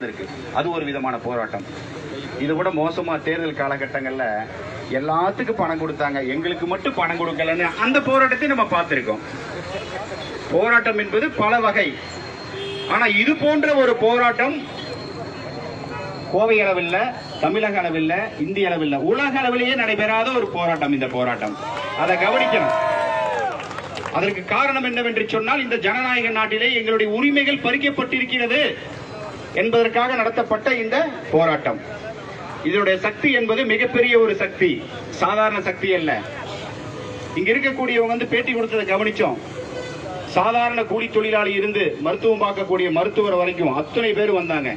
இருக்கு. அது ஒரு விதமான போராட்டம். இது கூட மோசமா தேர்தல் காலகட்டங்கள்ல எல்லாத்துக்கும் பணம் கொடுத்தாங்க, எங்களுக்கு மட்டும் பணம் கொடுக்கலன்னு அந்த போராட்டத்தை நம்ம பார்த்திருக்கோம். போராட்டம் என்பது பல வகை. ஆனா இது போன்ற ஒரு போராட்டம் கோவை அளவில், தமிழக அளவில், இந்திய அளவில், உலக அளவிலேயே நடைபெறாத ஒரு போராட்டம் இந்த போராட்டம். அதை கவனிக்கணும். அதற்கு காரணம் என்னவென்று சொன்னால், இந்த ஜனநாயக நாட்டிலே எங்களுடைய உரிமைகள் பறிக்கப்பட்டிருக்கிறது என்பதற்காக நடத்தப்பட்ட இந்த போராட்டம். இதனுடைய சக்தி என்பது மிகப்பெரிய ஒரு சக்தி, சாதாரண சக்தி அல்ல. இங்க இருக்கக்கூடியவங்க பேட்டி கொடுத்ததை கவனிச்சோம். சாதாரண கூலி தொழிலாளி இருந்து மருத்துவம் பார்க்கக்கூடிய மருத்துவர் வரைக்கும் அத்தனை பேர் வந்தாங்க.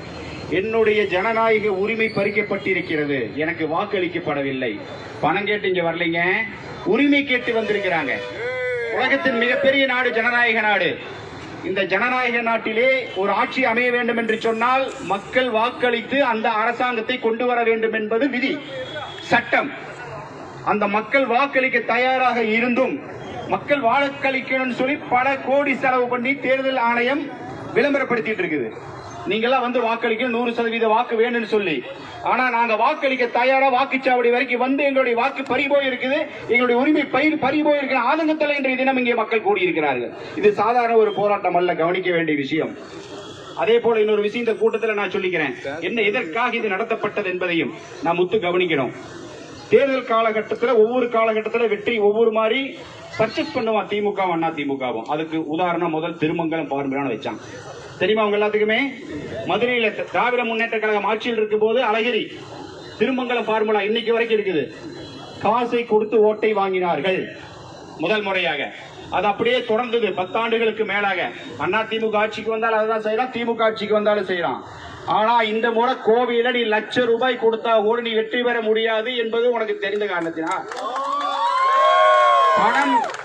என்னுடைய ஜனநாயக உரிமை பறிக்கப்பட்டிருக்கிறது, எனக்கு வாக்களிக்கப்படவில்லை, பணம் கேட்டு இங்க வரலைங்க, உரிமை கேட்டு வந்திருக்கிறாங்க. உலகத்தின் மிகப்பெரிய நாடு ஜனநாயக நாடு. இந்த ஜனநாயக நாட்டிலே ஒரு ஆட்சி அமைய வேண்டும் என்று சொன்னால் மக்கள் வாக்களித்து அந்த அரசாங்கத்தை கொண்டு வர வேண்டும் என்பது விதி, சட்டம். அந்த மக்கள் வாக்களிக்க தயாராக இருந்தும் மக்கள் வாக்களிக்கணும்னு சொல்லி பல கோடி செலவு பண்ணி தேர்தல் ஆணையம் விளம்பரப்படுத்திட்டு இருக்குது. நீங்கெல்லாம் வந்து வாக்களிக்க 100% வாக்கு வேணும்னு சொல்லி. ஆனா நாங்க வாக்களிக்க தயாரா வாக்குச்சாவடி வரைக்கும் வந்து எங்களுடைய வாக்கு பறிபோய் இருக்குது, எங்களுடைய உரிமை பறிபோய் இருக்கிற ஆதங்கத்தில் இன்றைய தினம் இங்கே மக்கள் கூடியிருக்கிறார்கள். இது சாதாரண ஒரு போராட்டம் அல்ல, கவனிக்க வேண்டிய விஷயம். அதே போல இன்னொரு விஷயம் இந்த கூட்டத்தில் நான் சொல்லிக்கிறேன். என்ன, எதற்காக இது நடத்தப்பட்டது என்பதையும் நான் முத்து கவனிக்கணும். தேர்தல் காலகட்டத்தில் ஒவ்வொரு காலகட்டத்தில் வெற்றி ஒவ்வொரு மாதிரி பர்ச்சேஸ் பண்ணுவான் திமுகவும் அண்ணா திமுகவும். அதுக்கு உதாரணம் முதல் திருமங்கலம் பார்முலான்னு வச்சான். தெரியுமா உங்க எல்லாத்துக்குமே? மதுரையில திராவிட முன்னேற்ற கழகம் ஆட்சியில் இருக்கும் போது அழகிரி திருமங்கலம் பார்முலா இன்னைக்கு வரைக்கும் இருக்குது. காசை கொடுத்து ஓட்டை வாங்கினார்கள் முதல் முறையாக. அது அப்படியே தொடர்ந்தது 10 ஆண்டுகளுக்கு மேலாக. அண்ணா திமுக ஆட்சிக்கு வந்தாலும் அதுதான் செய்யறான், திமுக ஆட்சிக்கு வந்தாலும் செய்யறான். ஆனா இந்த முறை கோவையில நீ ₹1,00,000 கொடுத்தா கூட நீ வெற்றி பெற முடியாது என்பது உனக்கு தெரிந்த காரணத்தினா,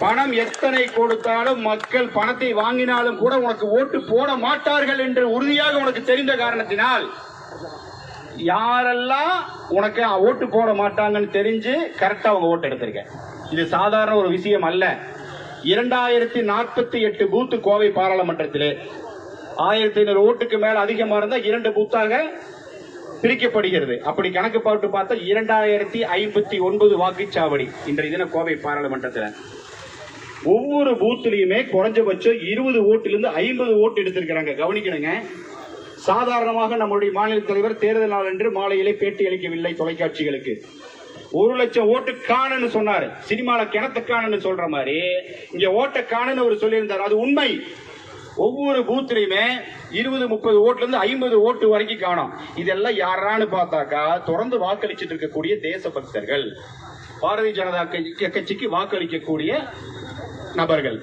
பணம் எத்தனை கொடுத்தாலும் மக்கள் பணத்தை வாங்கினாலும் கூட உனக்கு ஓட்டு போட மாட்டார்கள் என்று உறுதியாக உனக்கு தெரிந்த காரணத்தினால் யாரெல்லாம் உனக்கு ஓட்டு போட மாட்டாங்கன்னு தெரிஞ்சு கரெக்டா அவங்க ஓட்டு எடுத்திருக்க. இது சாதாரண ஒரு விஷயம் அல்ல. 2048 பூத்து கோவை பாராளுமன்றத்திலே 1500 ஓட்டுக்கு மேல அதிகமா இருந்தா 2 பூத்தாக பிரிக்கப்படுகிறது. அப்படி கணக்கு போட்டு பார்த்தா 2059 வாக்குச்சாவடி இன்றைய தினம் கோவை பாராளுமன்றத்தில். ஒவ்வொரு பூத்திலையுமே குறைஞ்சபட்சம் 20 ஓட்டிலிருந்து 50 ஓட்டு எடுத்திருக்கிறாங்க. கவனிக்கணுங்க. சாதாரணமாக நம்முடைய மாநில தலைவர் தேர்தல் நாள் என்று மாலையிலே பேட்டி அளிக்கவில்லை தொலைக்காட்சிகளுக்கு. 1,00,000 ஓட்டு காணுன்னு சொன்னாரு. சினிமால கிணத்து காணுன்னு சொல்ற மாதிரி இங்க ஓட்ட காணுன்னு அவர் சொல்லியிருந்தார். அது உண்மை. ஒவ்வொரு பூத்திலையுமே 20-30 ஓட்டுல இருந்து 50 ஓட்டு வரைக்கும் காணும். இதெல்லாம் யாரான்னு பார்த்தாக்கா தொடர்ந்து வாக்களிச்சுட்டு இருக்கக்கூடிய தேசபக்தர்கள், பாரதிய ஜனதா கட்சிக்கு வாக்களிக்கக்கூடிய நபர்கள்.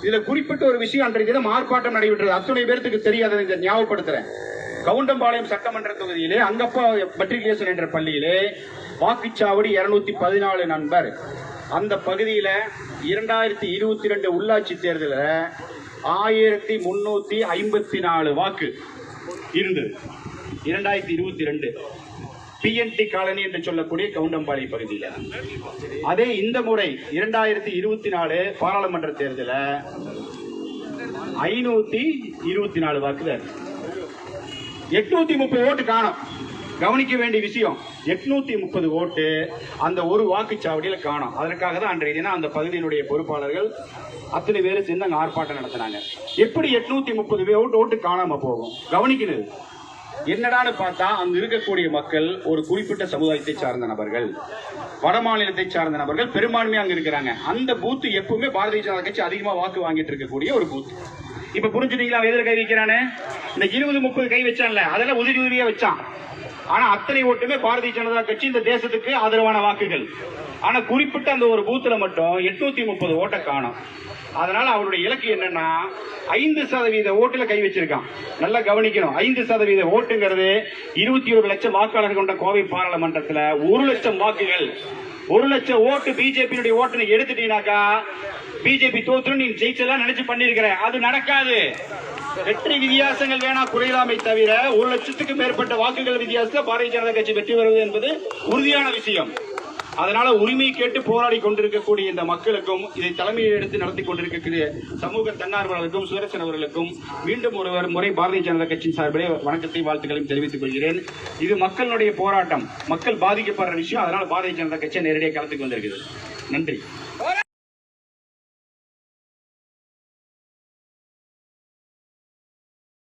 இதுல குறிப்பிட்ட ஒரு விஷயம், அன்றைய தினம் ஆர்ப்பாட்டம் நடைபெற்றது. அத்தனை பேருக்கு தெரியாத ஞாபகப்படுத்துறேன். கவுண்டம்பாளையம் சட்டமன்ற தொகுதியிலே அங்கப்பா மெட்ரிகுலேஷன் என்ற பள்ளியிலே வாக்குச்சாவடி 214 நண்பர். அந்த பகுதியில 2022 உள்ளாட்சி தேர்தலில் 1354 வாக்கு இருந்தது. 2022 PNT காலனி என்று சொல்லக்கூடிய கவுண்டம்பாளையம் பகுதியில். அதே இந்த முறை 2024 பாராளுமன்ற தேர்தலில் 524 வாக்கு, 830 ஓட்டு காணும். கவனிக்க வேண்டிய விஷயம், 830 ஓட்டு அந்த ஒரு வாக்குச்சாவடியில் காணும். அதற்காக தான் அன்றைய தினம் அந்த பகுதியினுடைய பொறுப்பாளர்கள் அத்தனை பேர் சேர்ந்து அங்க ஆர்ப்பாட்டம் நடத்தினாங்க. எப்படி 830 ஓட்டு காணாம போகும்? கவனிக்கிறது என்னடான்னு பார்த்தா, அங்க இருக்கக்கூடிய மக்கள் ஒரு குறிப்பிட்ட சமுதாயத்தை சார்ந்த நபர்கள், வட மாநிலத்தை சார்ந்த நபர்கள் பெரும்பான்மையா அங்க இருக்கிறாங்க. அந்த பூத்து எப்பவுமே பாரதிய ஜனதா கட்சி அதிகமா வாக்கு வாங்கிட்டு இருக்கக்கூடிய ஒரு பூத். இப்ப புரிஞ்சுட்டீங்களா எதிர கை வைக்கிறானே? இந்த 20-30 கை வச்சான்ல, அதெல்லாம் உதிரியா வச்சான். ஆனா அத்தனை ஓட்டுமே பாரதிய ஜனதா கட்சி இந்த தேசத்துக்கு ஆதரவான வாக்குகள். ஆனா குறிப்பிட்ட அந்த ஒரு பூத்துல மட்டும் 830 ஓட்டை காணும். அதனால அவருடைய இலக்கு என்னன்னா 5% ஓட்டுல கை வச்சிருக்கான். நல்லா கவனிக்கணும். 5% ஓட்டுங்கிறது 21 லட்சம் வாக்காளர்கள் கொண்ட கோவை பாராளுமன்றத்தில் 1 லட்சம் வாக்குகள். 1 லட்சம் ஓட்டு பிஜேபி ஓட்டு எடுத்துட்டீங்கன்னாக்கா பிஜேபி தோற்று நீ ஜெயிச்செல்லாம் நினைச்சு பண்ணிருக்கிற. அது நடக்காது. வெற்றி வித்தியாசங்கள் வேணா குறையலாமை தவிர 1 லட்சத்துக்கு மேற்பட்ட வாக்குகள் வித்தியாசத்தில் பாரதிய ஜனதா கட்சி வெற்றி பெறுவது என்பது உறுதியான விஷயம். அதனால உரிமை கேட்டு போராடி கொண்டிருக்கக்கூடிய இந்த மக்களுக்கும் இதை தலைமையை எடுத்து நடத்தி கொண்டிருக்கக்கூடிய சமூக தன்னார்வலர்களுக்கும் சுதர்சன் அவர்களுக்கும் மீண்டும் ஒரு முறை பாரதிய ஜனதா கட்சியின் சார்பிலே வணக்கத்தை வாழ்த்துக்களையும் தெரிவித்துக் கொள்கிறேன். இது மக்களுடைய போராட்டம், மக்கள் பாதிக்கப்படுற விஷயம். அதனால பாரதிய ஜனதா கட்சி நேரடியாக களத்துக்கு வந்திருக்குது. நன்றி.